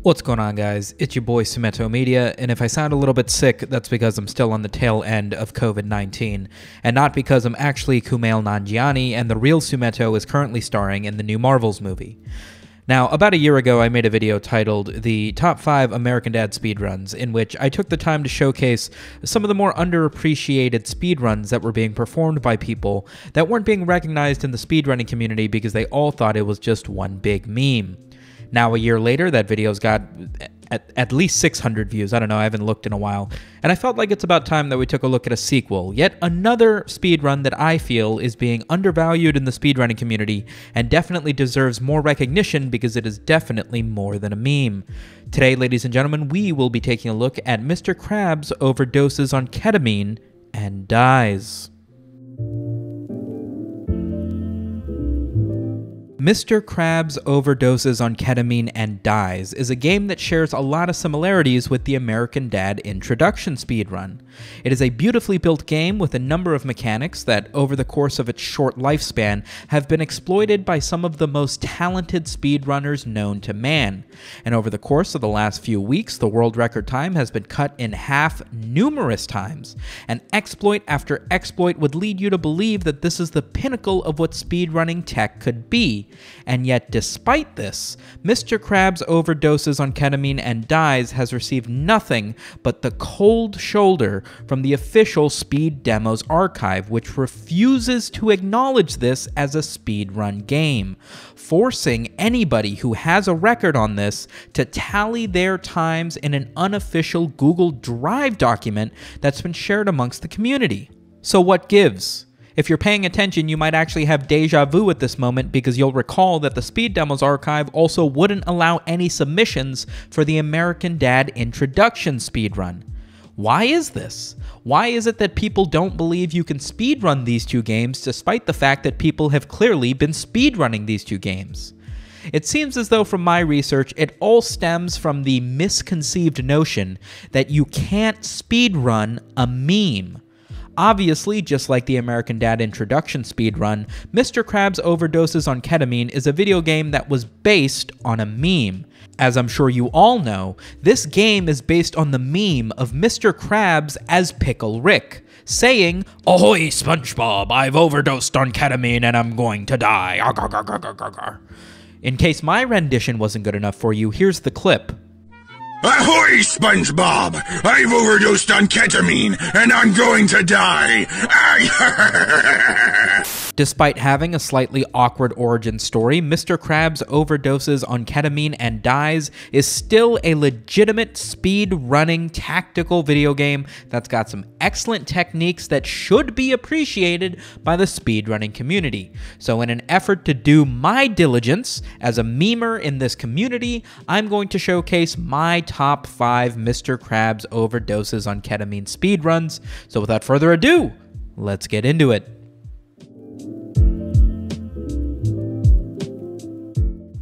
What's going on, guys? It's your boy SumitoMedia, and if I sound a little bit sick, that's because I'm still on the tail end of COVID-19, and not because I'm actually Kumail Nanjiani and the real Sumito is currently starring in the new Marvels movie. Now, about a year ago, I made a video titled The Top 5 American Dad Speedruns, in which I took the time to showcase some of the more underappreciated speedruns that were being performed by people that weren't being recognized in the speedrunning community because they all thought it was just one big meme. Now, a year later, that video's got at least 600 views. I don't know, I haven't looked in a while. And I felt like it's about time that we took a look at a sequel. Yet another speedrun that I feel is being undervalued in the speedrunning community and definitely deserves more recognition because it is definitely more than a meme. Today, ladies and gentlemen, we will be taking a look at Mr. Krabs Overdoses on Ketamine and Dies. Mr. Krabs Overdoses on Ketamine and Dies is a game that shares a lot of similarities with the American Dad introduction speedrun. It is a beautifully built game with a number of mechanics that, over the course of its short lifespan, have been exploited by some of the most talented speedrunners known to man. And over the course of the last few weeks, the world record time has been cut in half numerous times. And exploit after exploit would lead you to believe that this is the pinnacle of what speedrunning tech could be. And yet, despite this, Mr. Krabs Overdoses on Ketamine and Dies has received nothing but the cold shoulder from the official Speed Demos archive, which refuses to acknowledge this as a speedrun game, forcing anybody who has a record on this to tally their times in an unofficial Google Drive document that's been shared amongst the community. So what gives? If you're paying attention, you might actually have deja vu at this moment because you'll recall that the Speed Demos archive also wouldn't allow any submissions for the American Dad introduction speedrun. Why is this? Why is it that people don't believe you can speedrun these two games despite the fact that people have clearly been speedrunning these two games? It seems as though from my research, it all stems from the misconceived notion that you can't speedrun a meme. Obviously, just like the American Dad introduction speedrun, Mr. Krabs Overdoses on Ketamine is a video game that was based on a meme. As I'm sure you all know, this game is based on the meme of Mr. Krabs as Pickle Rick, saying, "Ahoy, SpongeBob, I've overdosed on ketamine and I'm going to die." In case my rendition wasn't good enough for you, here's the clip. Ahoy, SpongeBob! I've overdosed on ketamine, and I'm going to die! Despite having a slightly awkward origin story, Mr. Krabs Overdoses on Ketamine and Dies is still a legitimate speed-running tactical video game that's got some excellent techniques that should be appreciated by the speedrunning community. So in an effort to do my diligence as a memer in this community, I'm going to showcase my top 5 Mr. Krabs Overdoses on Ketamine speedruns. So without further ado, let's get into it.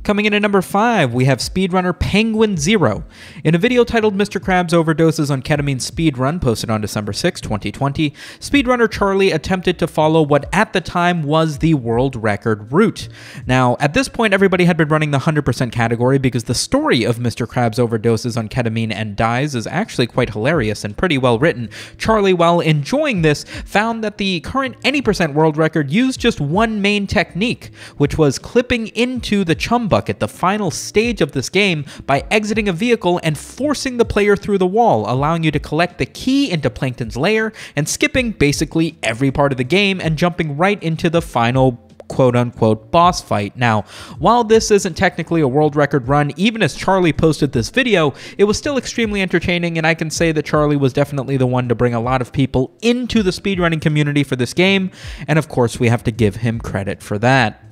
Coming in at number 5, we have speedrunner Penguin Zero. In a video titled Mr. Krabs Overdoses on Ketamine Speedrun, posted on December 6, 2020, speedrunner Charlie attempted to follow what at the time was the world record route. Now, at this point, everybody had been running the 100% category because the story of Mr. Krabs Overdoses on Ketamine and Dies is actually quite hilarious and pretty well written. Charlie, while enjoying this, found that the current any percent world record used just one main technique, which was clipping into the chum bucket at the final stage of this game by exiting a vehicle and forcing the player through the wall, allowing you to collect the key into Plankton's lair and skipping basically every part of the game and jumping right into the final quote-unquote boss fight. Now, while this isn't technically a world record run, even as Charlie posted this video, it was still extremely entertaining, and I can say that Charlie was definitely the one to bring a lot of people into the speedrunning community for this game, and of course we have to give him credit for that.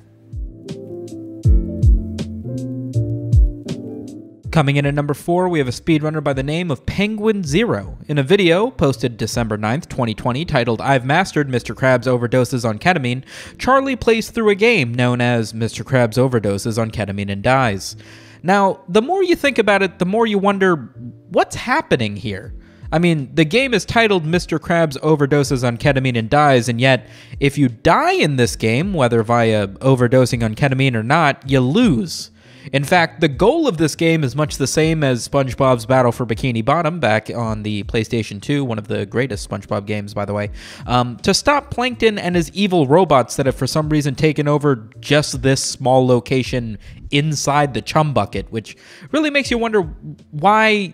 Coming in at number 4, we have a speedrunner by the name of Penguin Zero. In a video posted December 9th, 2020, titled I've Mastered Mr. Krabs Overdoses on Ketamine, Charlie plays through a game known as Mr. Krabs Overdoses on Ketamine and Dies. Now, the more you think about it, the more you wonder, what's happening here? I mean, the game is titled Mr. Krabs Overdoses on Ketamine and Dies, and yet, if you die in this game, whether via overdosing on ketamine or not, you lose. In fact, the goal of this game is much the same as SpongeBob's Battle for Bikini Bottom back on the PlayStation 2, one of the greatest SpongeBob games, by the way, to stop Plankton and his evil robots that have for some reason taken over just this small location inside the chum bucket, which really makes you wonder why.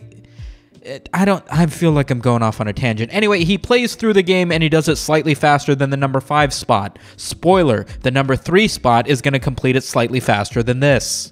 I feel like I'm going off on a tangent. Anyway, he plays through the game and he does it slightly faster than the number 5 spot. Spoiler, the number 3 spot is going to complete it slightly faster than this.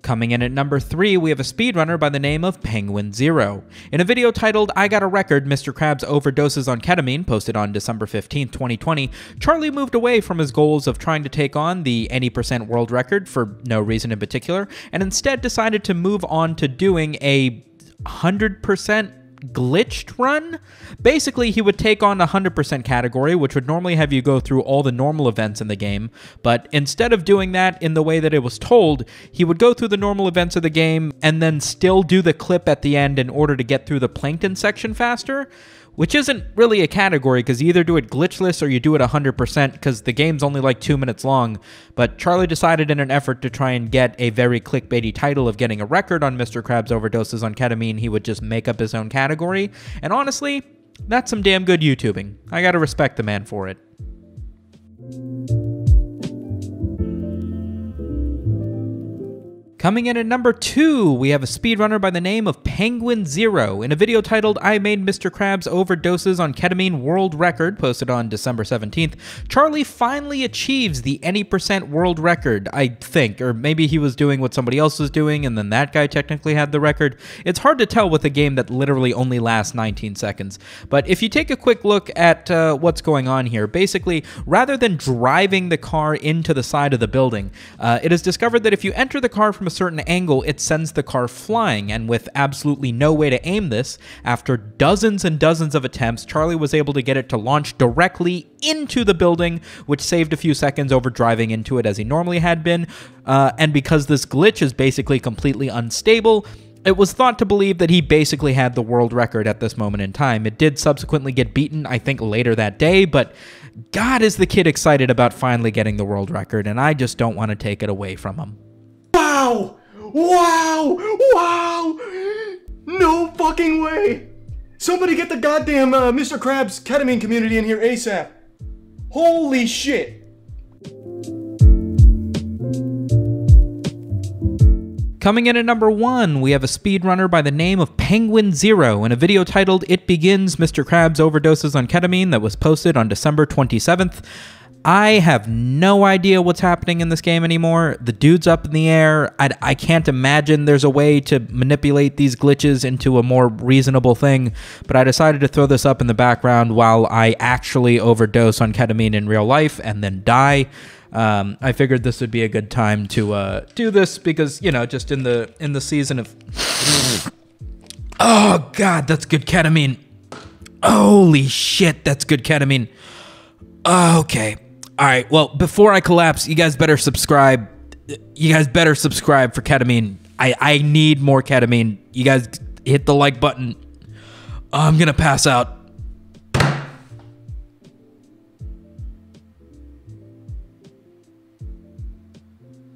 Coming in at number 3, we have a speedrunner by the name of Penguin Zero. In a video titled I Got a Record, Mr. Krabs Overdoses on Ketamine, posted on December 15, 2020, Charlie moved away from his goals of trying to take on the any percent world record for no reason in particular, and instead decided to move on to doing a 100% glitched run. Basically, he would take on the 100% category, which would normally have you go through all the normal events in the game, but instead of doing that in the way that it was told, he would go through the normal events of the game and then still do the clip at the end in order to get through the Plankton section faster, which isn't really a category because you either do it glitchless or you do it 100% because the game's only like 2 minutes long. But Charlie decided in an effort to try and get a very clickbaity title of getting a record on Mr. Krabs Overdoses on Ketamine, he would just make up his own category. And honestly, that's some damn good YouTubing. I gotta respect the man for it. Coming in at number 2, we have a speedrunner by the name of Penguin Zero. In a video titled I Made Mr. Krabs Overdoses on Ketamine World Record, posted on December 17th, Charlie finally achieves the any percent world record, I think. Or maybe he was doing what somebody else was doing, and then that guy technically had the record. It's hard to tell with a game that literally only lasts 19 seconds. But if you take a quick look at what's going on here, basically, rather than driving the car into the side of the building, it is discovered that if you enter the car from a certain angle, it sends the car flying, and with absolutely no way to aim this, after dozens and dozens of attempts, Charlie was able to get it to launch directly into the building, which saved a few seconds over driving into it as he normally had been, and because this glitch is basically completely unstable, it was thought to believe that he basically had the world record at this moment in time. It did subsequently get beaten, I think, later that day, but God, is the kid excited about finally getting the world record, and I just don't want to take it away from him. Wow! Wow! Wow! No fucking way! Somebody get the goddamn Mr. Krabs Ketamine community in here ASAP. Holy shit! Coming in at number 1, we have a speedrunner by the name of Penguin Zero in a video titled It Begins Mr. Krabs Overdoses on Ketamine that was posted on December 27th. I have no idea what's happening in this game anymore. The dude's up in the air. I can't imagine there's a way to manipulate these glitches into a more reasonable thing, but I decided to throw this up in the background while I actually overdose on ketamine in real life and then die. I figured this would be a good time to do this because, you know, just in the season of... Oh, God, that's good ketamine. Holy shit, that's good ketamine. Okay. All right, well, before I collapse, you guys better subscribe. You guys better subscribe for ketamine. I need more ketamine. You guys hit the like button. I'm gonna pass out.